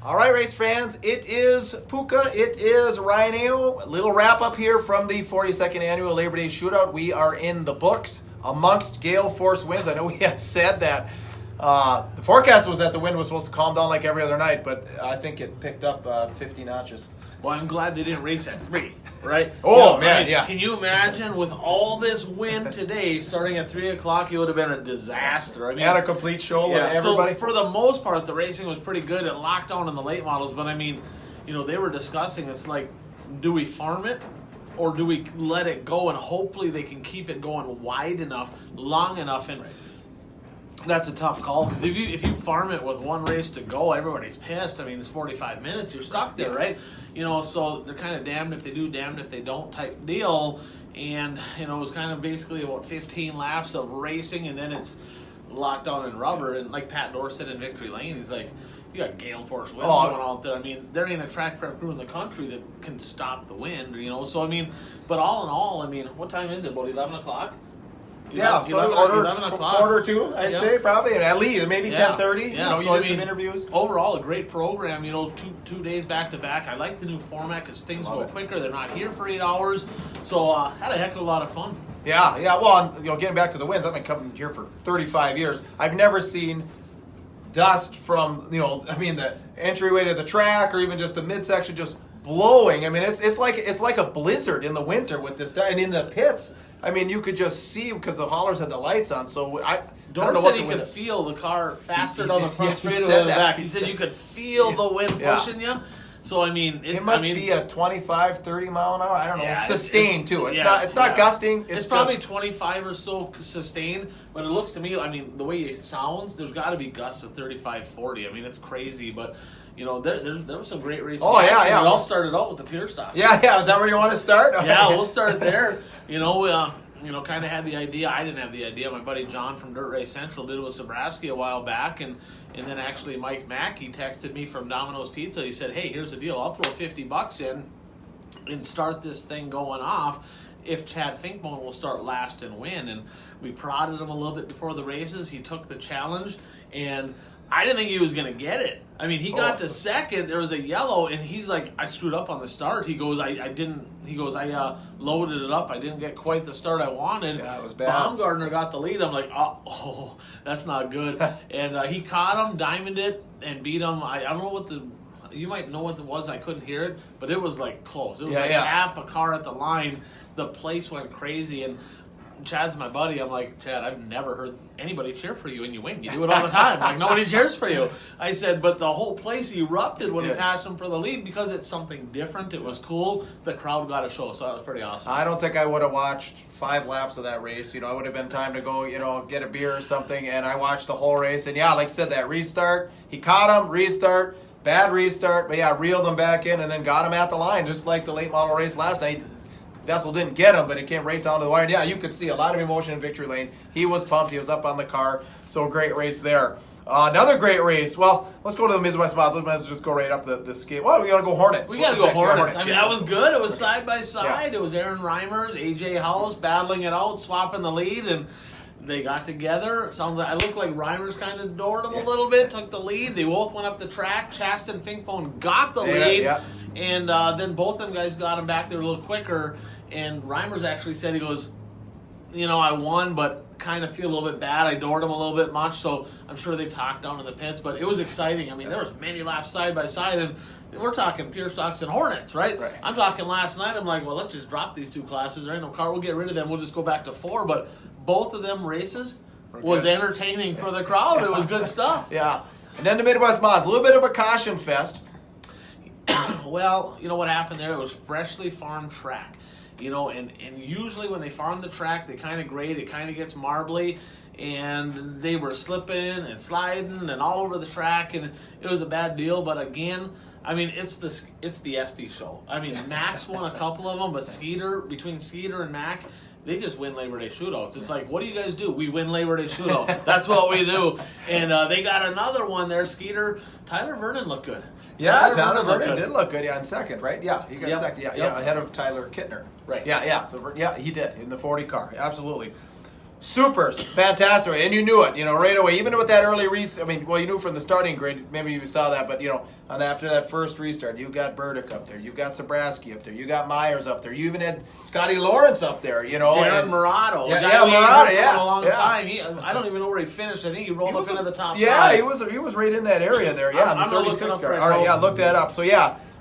All right, race fans, it is Puka, it is Rhino. Little wrap up here from the 42nd annual Labor Day Shootout. We are in the books amongst gale force winds. I know we had said that the forecast was that the wind was supposed to calm down like every other night, but I think it picked up 50 notches. Well, I'm glad they didn't race at 3, right? Oh, man, yeah. Can you imagine with all this wind today, starting at 3 o'clock, it would have been a disaster. I mean, Had a complete show with yeah, everybody. so for the most part, the racing was pretty good. It locked down in the late models, but I mean, they were discussing, it's like, do we farm it or do we let it go and hopefully they can keep it going wide enough, long enough, and that's a tough call because if you farm it with one race to go, everybody's pissed. I mean, it's 45 minutes, you're stuck there, right? So they're kind of damned if they do, damned if they don't type deal. And, it was kind of basically about 15 laps of racing, and then it's locked down in rubber. And like Pat Dorsett in Victory Lane, he's like, you got gale force winds going out there. I mean, there ain't a track prep crew in the country that can stop the wind, So, I mean, but all in all, I mean, what time is it? About 11 o'clock? Yeah, so 11 o'clock. Quarter to, I'd say, probably, and at least maybe 10:30. Yeah, you did some interviews. Overall, a great program. Two days back to back. I like the new format because things go quicker. They're not here for 8 hours, so had a heck of a lot of fun. Yeah. Well, getting back to the winds, I've been coming here for 35 years. I've never seen dust from the entryway to the track or even just the midsection just blowing. I mean, it's like a blizzard in the winter with this, and in the pits. I mean, you could just see because the haulers had the lights on. So I don't know what he could feel the car faster down the front straight than the back. He said you could feel the wind pushing you. So I mean, it must be a 25, 30 mile an hour. I don't know. Sustained too. It's not gusting. It's probably 25 or so sustained. But it looks to me, I mean, the way it sounds, there's got to be gusts of 35, 40. I mean, it's crazy, but. There was some great racing. Oh, yeah. We all started out with the pure stock. Yeah. Is that where you want to start? Yeah, we'll start there. We kind of had the idea. I didn't have the idea. My buddy John from Dirt Race Central did it with Sabraski a while back, and then actually Mike Mackey texted me from Domino's Pizza. He said, "Hey, here's the deal. I'll throw $50 in and start this thing going off if Chad Finkbone will start last and win." And we prodded him a little bit before the races. He took the challenge, and I didn't think he was going to get it. I mean, he got to second. There was a yellow, and he's like, I screwed up on the start. He goes, I didn't. He goes, I loaded it up. I didn't get quite the start I wanted. Yeah, it was bad. Baumgartner got the lead. I'm like, oh, that's not good. And he caught him, diamonded it, and beat him. I don't know what you might know what it was. I couldn't hear it, but it was like close. It was half a car at the line. The place went crazy, and Chad's my buddy. I'm like, Chad, I've never heard anybody cheer for you and you win. You do it all the time. Like, nobody cheers for you. I said, but the whole place erupted when he passed him for the lead because it's something different. It was cool. The crowd got a show, so that was pretty awesome. I don't think I would have watched 5 laps of that race. It would have been time to go, get a beer or something, and I watched the whole race. And, like I said, that restart, he caught him, restart, bad restart, but, reeled him back in and then got him at the line, just like the late model race last night. Vessel didn't get him, but it came right down to the wire. And you could see a lot of emotion in Victory Lane. He was pumped. He was up on the car. So great race there. Another great race. Well, let's go to the Midwest Miles. Let's just go right up the scale. Well, we got to go Hornets. We got to go Hornets. I mean, that was good. It was side by side. Yeah. It was Aaron Reimers, AJ House battling it out, swapping the lead, and they got together. I looked like Reimers kind of doored him a little bit, took the lead. They both went up the track. Chaston Finkbone got the lead, and then both them guys got him back there a little quicker. And Reimers actually said, he goes, I won, but kind of feel a little bit bad. I doored him a little bit much, so I'm sure they talked down in the pits. But it was exciting. I mean, there was many laps side by side, and we're talking pure stocks and Hornets, right? I'm talking last night. I'm like, well, let's just drop these 2 classes. There ain't no car. We'll get rid of them. We'll just go back to 4. But both of them races was entertaining for the crowd. It was good stuff. Yeah. And then the Midwest Miles, a little bit of a caution fest. Well, what happened there? It was freshly farmed track. And usually when they farm the track, they kind of grade, it kind of gets marbly, and they were slipping and sliding and all over the track, and it was a bad deal. But again, I mean, it's the SD show. I mean, Max won a couple of them, but between Skeeter and Mac, they just win Labor Day shootouts. It's like, what do you guys do? We win Labor Day shootouts. That's what we do. And they got another one there. Skeeter, Tyler Vernon looked good. Yeah, Tyler Vernon did look good. Yeah, in second, right? Yeah, he got second. Yeah, ahead of Tyler Kittner. Right. Yeah. So he did in the 40 car. Absolutely. Supers, fantastic, and you knew it, right away. Even with that early restart, you knew from the starting grid. Maybe you saw that, but after that first restart, you got Burdick up there, you got Sabraski up there, you got Myers up there, you even had Scotty Lawrence up there, Darren Murado, Murado, a long time. I don't even know where he finished. I think he rolled up into the top. Yeah, five. he was right in that area there. Yeah, I'm on the 36 car. Right All right, yeah, look that up. So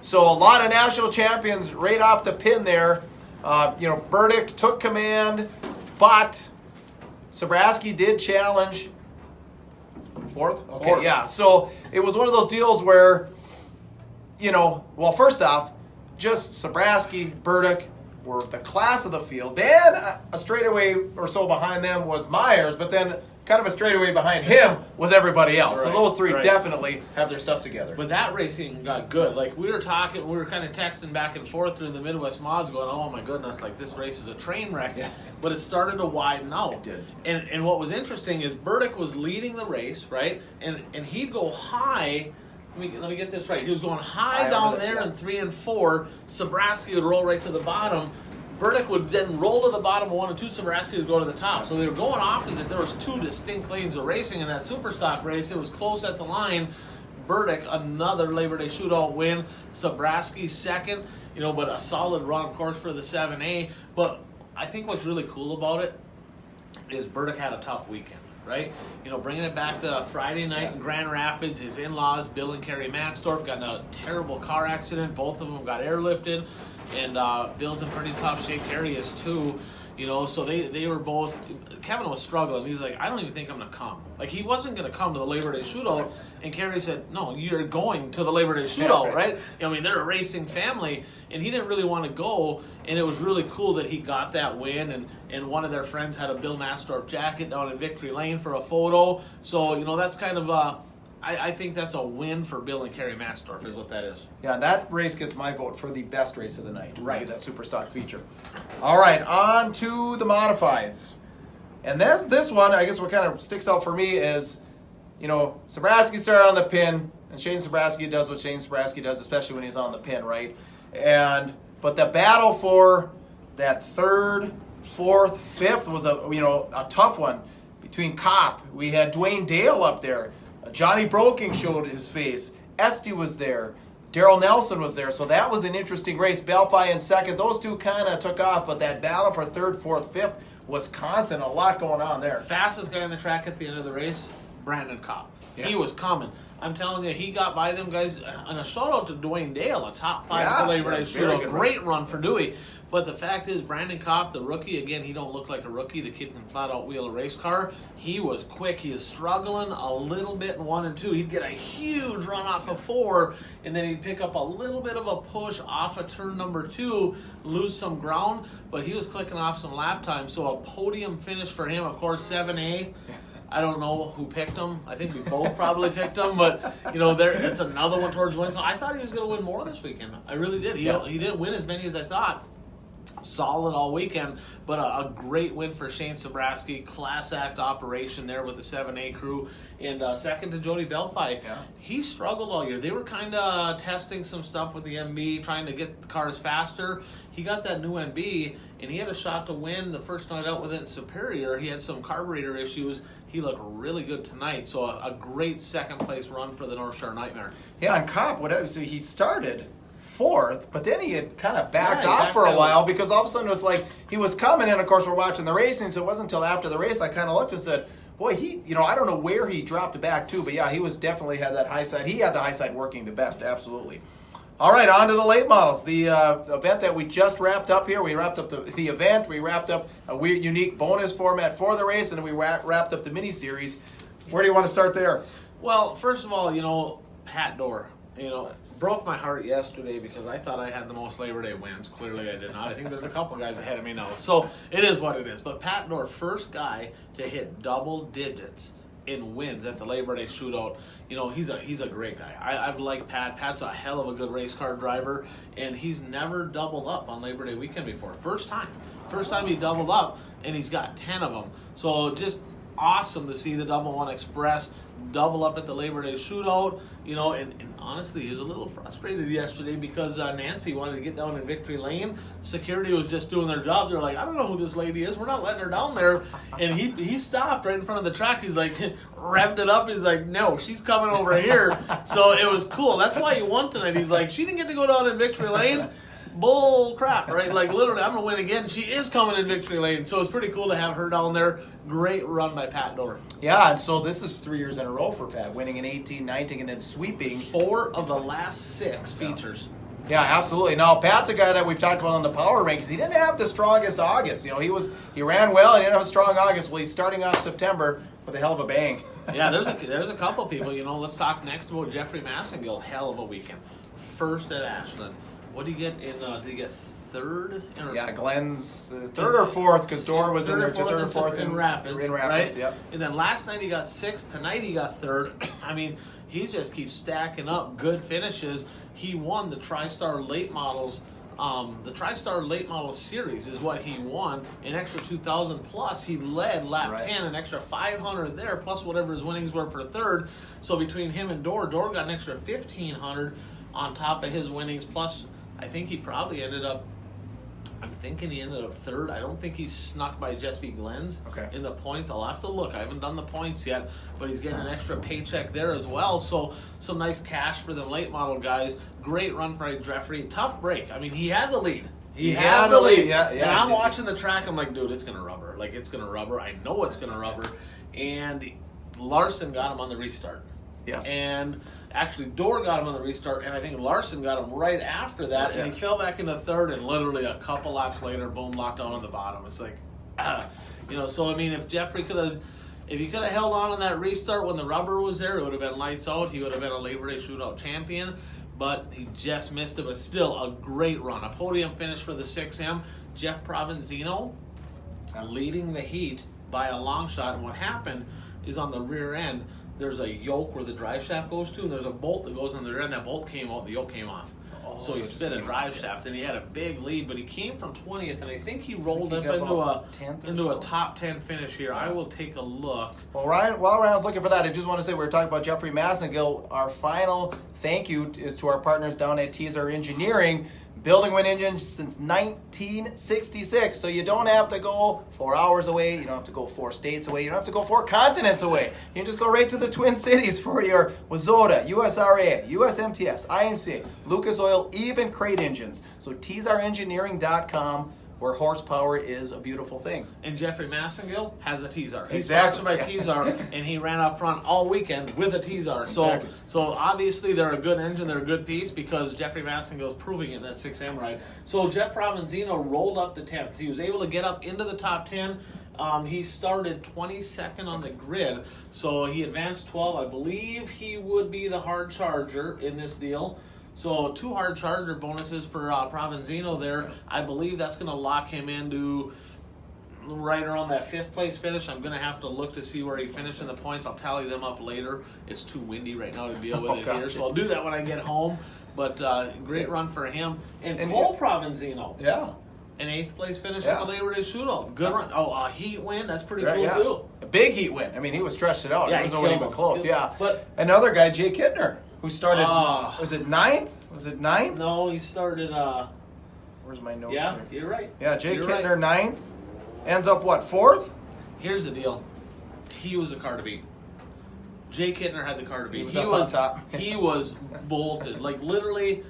so a lot of national champions right off the pin there. Burdick took command, but Sabraski did challenge fourth. Okay, Fourth. yeah. So it was one of those deals where, first off, just Sabraski, Burdick were the class of the field. Then a straightaway or so behind them was Myers, but then kind of a straightaway behind him was everybody else. Right, so those three definitely have their stuff together. But that racing got good. Like we were kind of texting back and forth through the Midwest mods going, oh my goodness, like this race is a train wreck. Yeah. But it started to widen out. It did. And what was interesting is Burdick was leading the race, right? And he'd go high. Let me get this right. He was going high down there in 3 and 4. Sabraski would roll right to the bottom. Burdick would then roll to the bottom of 1 and 2. Sabraski would go to the top. So they were going opposite. There was 2 distinct lanes of racing in that super stock race. It was close at the line. Burdick, another Labor Day shootout win. Sabraski second. But a solid run, of course, for the 7A. But I think what's really cool about it is Burdick had a tough weekend, right? Bringing it back to Friday night in Grand Rapids, his in-laws, Bill and Carrie Mansdorf, got in a terrible car accident. Both of them got airlifted. And Bill's in pretty tough shape. Carrie is too. So they were both. Kevin was struggling. He's like, I don't even think I'm gonna come. Like he wasn't gonna come to the Labor Day shootout. And Carrie said, no, you're going to the Labor Day shootout, right? They're a racing family, and he didn't really want to go. And it was really cool that he got that win. And one of their friends had a Bill Mansdorf jacket down in Victory Lane for a photo. So that's kind of I think that's a win for Bill and Carrie Mansdorf is what that is. Yeah, and that race gets my vote for the best race of the night. Right. That super stock feature. All right, on to the modifieds. And this one, I guess what kind of sticks out for me is, Sabraski started on the pin, and Shane Sabraski does what Shane Sabraski does, especially when he's on the pin, right? But the battle for that third, fourth, fifth was a tough one between Kopp. We had Dwayne Dale up there. Johnny Broking showed his face. Esty was there. Darrell Nelson was there. So that was an interesting race. Belfi in second. Those two kind of took off, but that battle for third, fourth, fifth was constant. A lot going on there. Fastest guy on the track at the end of the race, Brandon Kopp. Yeah. He was coming. I'm telling you, he got by them guys. And a shout out to Dwayne Dale, a top 5 Labor Day shootout. Great run for Dewey. But the fact is, Brandon Kopp, the rookie, again, he don't look like a rookie. The kid can flat out wheel a race car. He was quick. He is struggling a little bit in 1 and 2. He'd get a huge run off of 4, and then he'd pick up a little bit of a push off of turn number 2, lose some ground, but he was clicking off some lap time. So a podium finish for him. Of course, 7A. I don't know who picked him. I think we both probably picked him, but it's another one towards win. I thought he was going to win more this weekend. I really did. He didn't win as many as I thought. Solid all weekend, but a great win for Shane Sabraski. Class act operation there with the 7A crew. And second to Jody Belfi. Yeah. He struggled all year. They were kind of testing some stuff with the MB, trying to get the cars faster. He got that new MB, and he had a shot to win the first night out with it in Superior. He had some carburetor issues. He looked really good tonight. So a great second place run for the North Shore Nightmare. Yeah, on Kopp, so he started 4th, but then he had kind of backed off for a while because all of a sudden it was like he was coming in. Of course, we're watching the racing, so it wasn't until after the race I kind of looked and said, boy, I don't know where he dropped back to, but yeah, he was definitely had that high side. He had the high side working the best, absolutely. All right, on to the late models. The event that we just wrapped up here. We wrapped up the event. We wrapped up a weird, unique bonus format for the race, and then we wrapped up the mini-series. Where do you want to start there? Well, first of all, Pat Dorr, broke my heart yesterday because I thought I had the most Labor Day wins. Clearly I did not. I think there's a couple guys ahead of me now. So it is what it is. But Pat Dorr, first guy to hit double digits in wins at the Labor Day shootout. He's a great guy. I've liked Pat. Pat's a hell of a good race car driver, and he's never doubled up on Labor Day weekend before. First time he doubled up, and he's got 10 of them. So just awesome to see the Double One Express double up at the Labor Day shootout. And honestly, he was a little frustrated yesterday because Nancy wanted to get down in Victory Lane. Security was just doing their job. They're like, I don't know who this lady is. We're not letting her down there. And he stopped right in front of the track. He's like, revved it up. He's like, no, she's coming over here. So it was cool. That's why he won tonight. He's like, she didn't get to go down in Victory Lane. Bull crap, right? Like, literally, I'm going to win again. She is coming in Victory Lane. So it's pretty cool to have her down there. Great run by Pat Dorr. Yeah, and so this is 3 years in a row for Pat, winning in 18, 19, and then sweeping 4 of the last 6 features. Yeah, absolutely. Now, Pat's a guy that we've talked about on the power rankings. He didn't have the strongest August. He ran well and he didn't have a strong August. Well, he's starting off September with a hell of a bang. Yeah, there's a couple people. Let's talk next about Jeffrey Massengill. Hell of a weekend. First at Ashland. What did he get in? Did he get third? Yeah, Glenn's third or fourth because Dorr was in there. Third or fourth in Rapids. Right? Yep. And then last night he got 6th. Tonight he got 3rd. I mean, he just keeps stacking up good finishes. He won the TriStar Late Models. The TriStar Late Model Series is what he won. An extra 2,000 plus. He led lap 10, an extra 500 there, plus whatever his winnings were for third. So between him and Dorr got an extra 1,500 on top of his winnings. Plus, I think he probably ended up. I'm thinking he ended up 3rd. I don't think he's snuck by Jesse Glenn's in the points. I'll have to look. I haven't done the points yet, but he's getting an extra paycheck there as well. So some nice cash for the late model guys. Great run for Jeffrey. Tough break. I mean, he had the lead. He had the lead. Yeah. And I'm watching the track. I'm like, dude, it's going to rubber. Like, it's going to rubber. I know it's going to rubber. And Larson got him on the restart. Yes. And actually, Dorr got him on the restart, and I think Larson got him right after that, and he fell back into 3rd, and literally a couple laps later, boom, locked down on the bottom. It's like, so I mean, if Jeffrey if he could have held on that restart when the rubber was there, it would have been lights out. He would have been a Labor Day shootout champion, but he just missed it. But still, a great run. A podium finish for the 6M. Jeff Provenzino leading the heat by a long shot, and what happened is on the rear end, there's a yoke where the drive shaft goes to, and there's a bolt that goes on the rear end. That bolt came out, the yoke came off. So he spit a drive shaft, and he had a big lead, but he came from 20th, and I think he rolled up into a top 10 finish here. I will take a look. Well, Ryan, while Ryan's looking for that, I just want to say we were talking about Jeffrey Massengill. Our final thank you is to our partners down at Teaser Engineering, building wind engines since 1966. So you don't have to go 4 hours away. You don't have to go 4 states away. You don't have to go 4 continents away. You can just go right to the Twin Cities for your Wazota, USRA, USMTS, IMCA, Lucas Oil, even crate engines. So teaserengineering.com, where horsepower is a beautiful thing. And Jeffrey Massengill has a Teaser. He's Exactly. sponsored by Teaser, and he ran up front all weekend with a Teaser. Exactly. So obviously they're a good engine, they're a good piece because Jeffrey Massengill's proving it in that 6M ride. So Jeff Provenzino rolled up the 10th. He was able to get up into the top 10. He started 22nd on the grid, so he advanced 12. I believe he would be the hard charger in this deal. So 2 hard charger bonuses for Provenzino there. I believe that's going to lock him into right around that 5th place finish. I'm going to have to look to see where he finished in the points. I'll tally them up later. It's too windy right now to deal with here, so I'll do that when I get home. But great run for him. And Cole Provenzino. Yeah. An 8th place finish at the Labor Day shootout. Good run. Oh, a heat win. That's pretty cool too. A big heat win. I mean, he was stretched it out. Yeah, It wasn't even close. Yeah. But another guy, Jay Kittner, who started, was it 9th? Was it 9th? No, he started, where's my notes yeah, here? you're right. Yeah, Jay You're Kittner, right. 9th. Ends up, what, 4th? Here's the deal. He was a car to beat. Jay Kittner had the car to beat. He was up on top. He was bolted. Like, literally,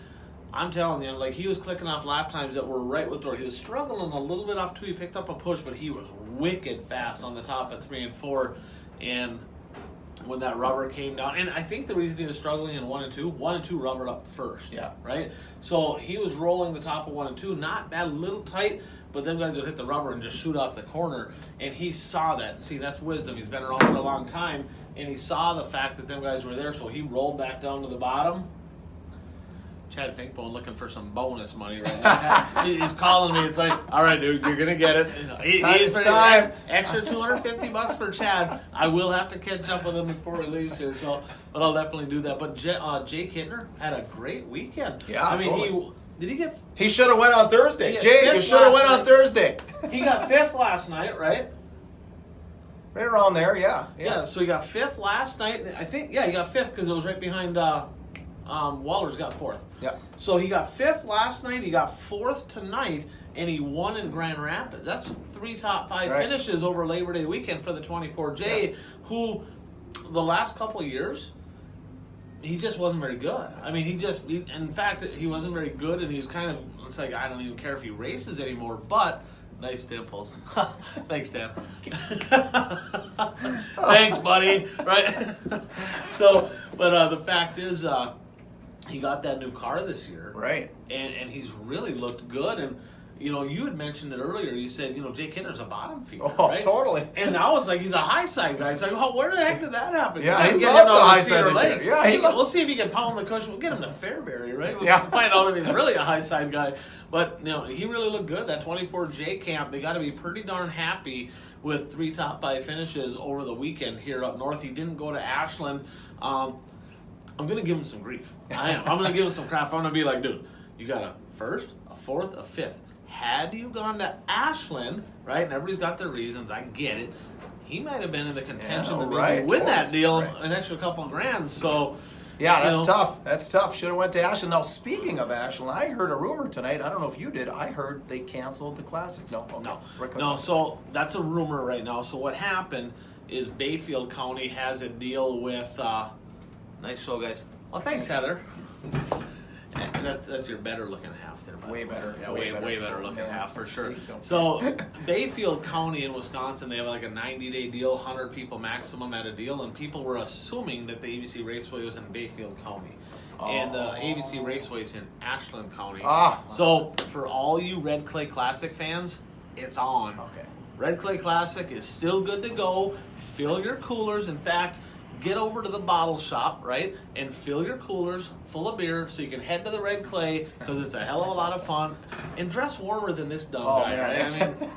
I'm telling you, like, he was clicking off lap times that were right with Dorr. He was struggling a little bit off 2. He picked up a push, but he was wicked fast on the top at 3 and 4. And when that rubber came down, and I think the reason he was struggling in 1 and 2 rubbered up first. Yeah. Right? So he was rolling the top of 1 and 2, not bad, a little tight, but them guys would hit the rubber and just shoot off the corner. And he saw that. See, that's wisdom. He's been around for a long time, and he saw the fact that them guys were there, so he rolled back down to the bottom. Chad Finkbone looking for some bonus money right now. He's calling me. It's like, all right, dude, you're gonna get it. It's time. Extra $250 for Chad. I will have to catch up with him before he leaves here. So, but I'll definitely do that. But Jay Kittner had a great weekend. Yeah, I mean, totally. Did he get? He should have went on Thursday. Yeah, Jay, you fifth should have last went on night. Thursday. He got 5th last night, right? Right around there, yeah. Yeah, so he got 5th last night. I think, he got 5th because it was right behind Waller's got 4th. Yeah. So he got 5th last night, he got 4th tonight, and he won in Grand Rapids. That's 3 top 5 finishes over Labor Day weekend for the 24J, who the last couple of years, he just wasn't very good. I mean, in fact, he wasn't very good, and he was kind of, it's like, I don't even care if he races anymore, but nice dimples. Thanks, Dan. Thanks, buddy. Right? So, but the fact is, he got that new car this year. Right. And he's really looked good. And, you had mentioned it earlier. You said, Jake Kinder's a bottom feeder, right? Totally. And now it's like he's a high side guy. It's like, where the heck did that happen? Yeah, he get loves him the out high of side Cedar this Lake. year. Yeah, We'll see if he can pound the cushion. We'll get him to Fairbury, right? We'll find out if he's really a high side guy. But, he really looked good. That 24J camp, they got to be pretty darn happy with 3 top 5 finishes over the weekend here up north. He didn't go to Ashland. I'm going to give him some grief. I am. I'm going to give him some crap. I'm going to be like, dude, you got a 1st, a 4th, a 5th. Had you gone to Ashland, right, and everybody's got their reasons, I get it, he might have been in the contention to maybe win that deal, an extra couple of grand. So, yeah, that's tough. That's tough. Should have went to Ashland. Now, speaking of Ashland, I heard a rumor tonight. I don't know if you did. I heard they canceled the Classic. No, okay. No. So that's a rumor right now. So what happened is Bayfield County has a deal with. Nice show, guys. Well, thanks, Heather. That's your better looking half there. Way better. Yeah, way better looking half for sure. So Bayfield County in Wisconsin, they have like a 90-day deal, 100 people maximum at a deal, and people were assuming that the ABC Raceway was in Bayfield County. And the ABC Raceway is in Ashland County. So for all you Red Clay Classic fans, it's on. Okay. Red Clay Classic is still good to go. Fill your coolers. In fact, get over to the bottle shop, right, and fill your coolers full of beer so you can head to the Red Clay because it's a hell of a lot of fun. And dress warmer than this dumb guy, man. right? I mean,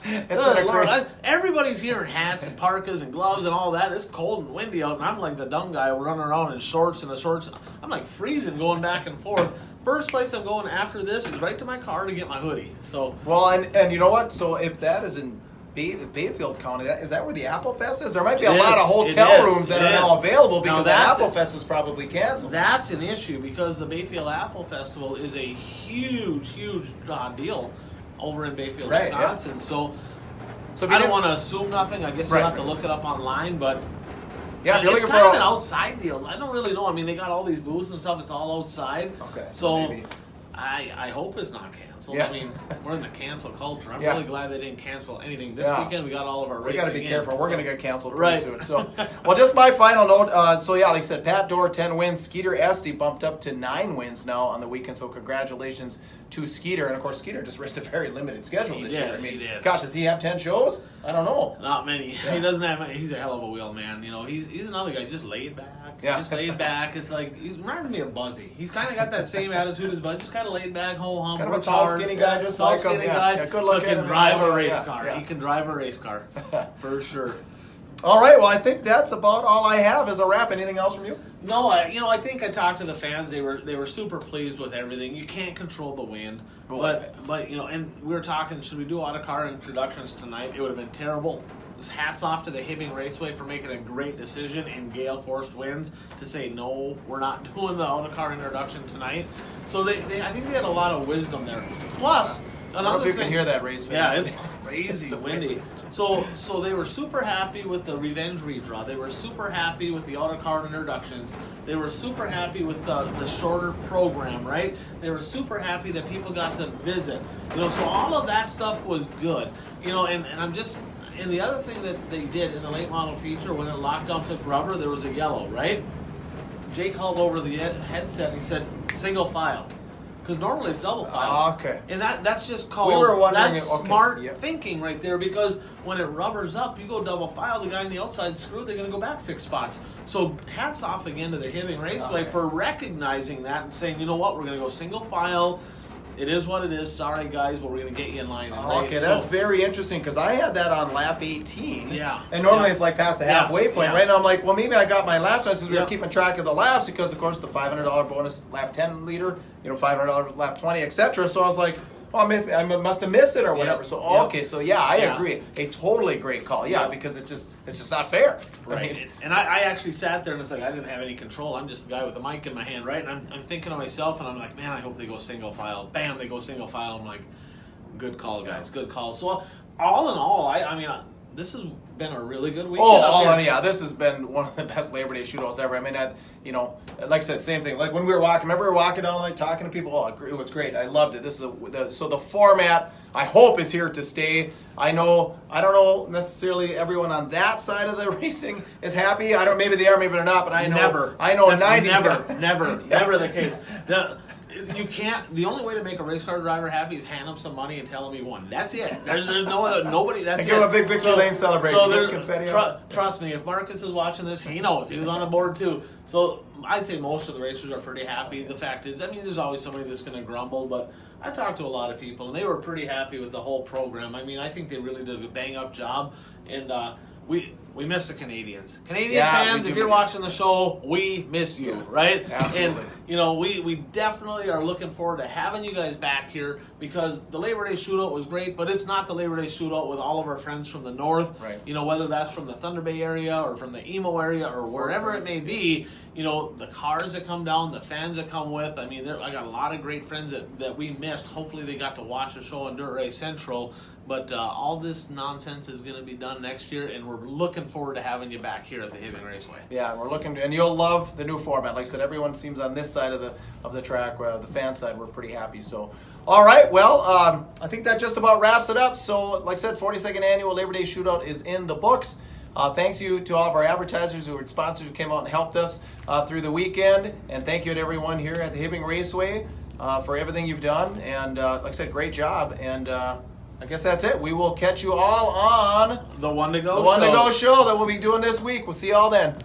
It's been a Lord, crazy... everybody's here in hats and parkas and gloves and all that. It's cold and windy out, and I'm like the dumb guy running around in shorts and the shorts. I'm like freezing going back and forth. First place I'm going after this is right to my car to get my hoodie. So Well, and you know what? So if that is in Bayfield County, is that where the Apple Fest is? There might be a lot of hotel rooms that are now available because that Apple Fest is probably canceled. That's an issue because the Bayfield Apple Festival is a huge deal over in Bayfield, Wisconsin. Yeah. So if I don't want to assume nothing. I guess you'll have to look it up online, but yeah, if you're looking for an outside deal. I don't really know. I mean, they got all these booths and stuff. It's all outside. Okay. So maybe. I hope it's not canceled. Yeah. I mean, we're in the cancel culture. I'm really glad they didn't cancel anything this weekend. We got all of our racing. We got to be careful. We're going to get canceled pretty soon. So, well, just my final note. Like I said, Pat Dorr 10 wins. Skeeter Esty bumped up to 9 wins now on the weekend. So congratulations to Skeeter. And of course, Skeeter just raced a very limited schedule this year. I mean, gosh, does he have 10 shows? I don't know. Not many. Yeah. He doesn't have many. He's a hell of a wheel man. He's another guy just laid back. Yeah. Just laid back. It's like he reminds me of Buzzy. He's kind of got that same attitude as Buzzy. Just kind of laid back, whole hum. Kind of a tall, skinny guy, just like him. Yeah, good looking. Can drive a race car. Yeah. He can drive a race car for sure. All right. Well, I think that's about all I have as a wrap. Anything else from you? No. I think I talked to the fans. They were super pleased with everything. You can't control the wind, but and we were talking. Should we do autocar introductions tonight? It would have been terrible. Hats off to the Hibbing Raceway for making a great decision in gale force winds to say no, we're not doing the autocar introduction tonight. So I think they had a lot of wisdom there. Plus, I don't know if you can hear that race. Yeah, it's crazy windy. So they were super happy with the Revenge redraw. They were super happy with the autocar introductions. They were super happy with the shorter program, right? They were super happy that people got to visit. So all of that stuff was good. And I'm just. And the other thing that they did in the late model feature, when it lockdown took rubber, there was a yellow, right? Jake called over the headset and he said, single file. Because normally it's double file. Okay. And that's just called, that's smart thinking right there, because when it rubbers up, you go double file, the guy on the outside screwed, they're going to go back 6 spots. So hats off again to the Hibbing Raceway for recognizing that and saying, you know what, we're going to go single file. It is what it is. Sorry, guys, but we're going to get you in line. Okay, that's very interesting because I had that on lap 18. Yeah. And normally it's like past the halfway point, right? And I'm like, well, maybe I got my laps. So I said we were keeping track of the laps because, of course, the $500 bonus lap 10 leader, $500 lap 20, etc. So I was like, oh, I must have missed it or whatever. So okay, so I Yeah. agree. A totally great call. Yeah, because it's just not fair. Right. I mean, And I actually sat there and it's like I didn't have any control. I'm just the guy with the mic in my hand, right? And I'm thinking to myself, and I'm like, man, I hope they go single file. Bam, they go single file. I'm like, good call, guys, good call. So all in all, I mean, this has been a really good weekend. This has been one of the best Labor Day shootouts ever. I mean, like I said, same thing. Like when we were walking, remember we were walking down, like talking to people. Oh, it was great. I loved it. This is so the format, I hope, is here to stay. I don't know necessarily everyone on that side of the racing is happy. I don't. Maybe they are, maybe they're not. But I know. That's 90. never the case. You can't. The only way to make a race car driver happy is hand him some money and tell him he won. That's it. There's no other, nobody. That's give him a big victory lane celebration. So Get the confetti out. Trust me, if Marcus is watching this, he knows. He was on the board too. So I'd say most of the racers are pretty happy. The fact is, I mean, there's always somebody that's going to grumble, but I talked to a lot of people and they were pretty happy with the whole program. I mean, I think they really did a bang up job, and we miss the Canadians. Canadian fans, if you're watching the show, we miss you, right? Absolutely. And, we definitely are looking forward to having you guys back here because the Labor Day shootout was great, but it's not the Labor Day shootout with all of our friends from the north. Right. Whether that's from the Thunder Bay area or from the Emo area or wherever it may be, the cars that come down, the fans that come with. I mean, I got a lot of great friends that we missed. Hopefully they got to watch the show on Dirt Race Central. But all this nonsense is going to be done next year, and we're looking forward to having you back here at the Hibbing Raceway. Yeah, we're looking, and you'll love the new format. Like I said, everyone seems on this side of the track, the fan side. We're pretty happy. So, all right, well, I think that just about wraps it up. So, like I said, 42nd annual Labor Day Shootout is in the books. Thanks you to all of our advertisers who were sponsors who came out and helped us through the weekend, and thank you to everyone here at the Hibbing Raceway for everything you've done. And like I said, great job. And I guess that's it. We will catch you all on The One to Go show that we'll be doing this week. We'll see you all then.